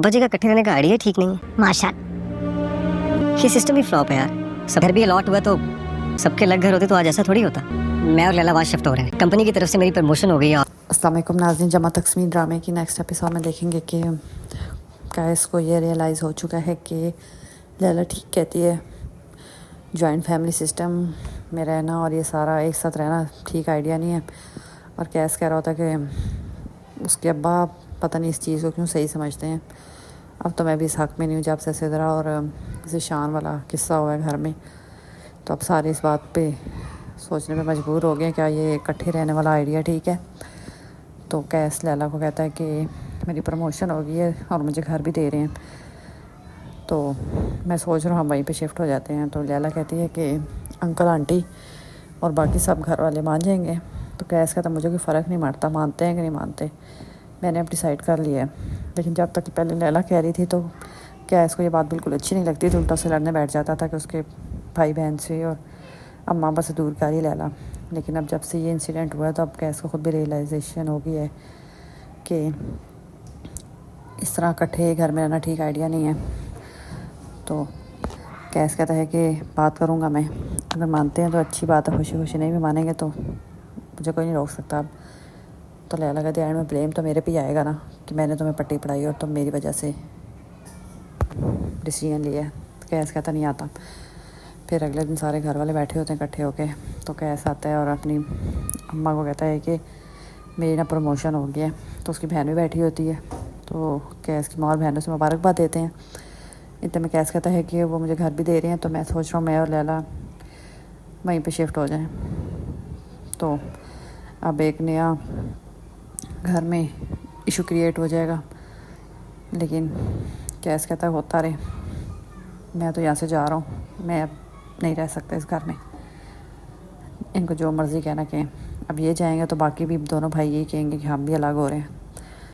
बजे का इकट्ठे रहने का आइडिया ठीक नहीं है। माशा ये सिस्टम ही फ्लॉप है यार। सब घर भी अलॉट हुआ तो सबके अलग घर होते तो आज ऐसा थोड़ी होता। मैं और लैला वहाँ शिफ्ट हो रहे हैं। कंपनी की तरफ से मेरी प्रमोशन हो गई है। अस्सलाम वालेकुम नाज़रीन, जमा तकसीम ड्रामे की नेक्स्ट एपिसोड में देखेंगे कि कैस को ये रियलाइज़ हो चुका है कि लैला ठीक कहती है, जॉइंट फैमिली सिस्टम में रहना और ये सारा एक साथ रहना ठीक आइडिया नहीं है। और कैस कह रहा होता कि उसके अब्बा पता नहीं इस चीज़ को क्यों सही समझते हैं। अब तो मैं भी इस हक़ में नहीं हूँ जब से सिदरा और ज़िशान वाला किस्सा हुआ है घर में, तो अब सारे इस बात पे सोचने पे मजबूर हो गए क्या ये इकट्ठे रहने वाला आइडिया ठीक है। तो कैस लैला को कहता है कि मेरी प्रमोशन हो गई है और मुझे घर भी दे रहे हैं, तो मैं सोच रहा हूँ हम वहीं पे शिफ्ट हो जाते हैं। तो लैला कहती है कि अंकल आंटी और बाकी सब घर वाले मान जाएंगे। तो कैस कहता मुझे कोई फ़र्क नहीं पड़ता मानते हैं कि नहीं मानते, मैंने अब डिसाइड कर लिया है। लेकिन जब तक पहले लैला कह रही थी तो कैस को ये बात बिल्कुल अच्छी नहीं लगती थी, उल्टा से लड़ने बैठ जाता था कि उसके भाई बहन से और अम्मा अब्बा से दूर कर ही लैला। लेकिन अब जब से ये इंसिडेंट हुआ है तो अब कैस को खुद भी रियलाइजेशन हो गई है कि इस तरह इकट्ठे घर में रहना ठीक आइडिया नहीं है। तो कैस कहता है कि बात करूँगा मैं, अगर मानते हैं तो अच्छी बात है, खुशी खुशी नहीं भी मानेंगे तो मुझे कोई नहीं रोक सकता अब। तो लैला कहती है में ब्लेम तो मेरे पे ही आएगा ना कि मैंने तुम्हें पट्टी पढ़ाई और तुम मेरी वजह से डिसीजन लिया है। तो कैस कहता नहीं आता। फिर अगले दिन सारे घर वाले बैठे होते हैं इकट्ठे होके, तो कैस आता है और अपनी अम्मा को कहता है कि मेरी ना प्रमोशन हो गया है। तो उसकी बहन भी बैठी होती है, तो कैस की माँ और बहनों से मुबारकबाद देते हैं। इतने में कैस कहता है कि वो मुझे घर भी दे रहे हैं, तो मैं सोच रहा हूँ मैं और लैला वहीं पे शिफ्ट हो जाएं। तो अब एक नया घर में इशू क्रिएट हो जाएगा। लेकिन कैस कहता है होता रहे, मैं तो यहाँ से जा रहा हूँ, मैं अब नहीं रह सकता इस घर में। इनको जो मर्ज़ी कहना कहें, अब ये जाएंगे तो बाकी भी दोनों भाई यही कहेंगे कि हम भी अलग हो रहे हैं।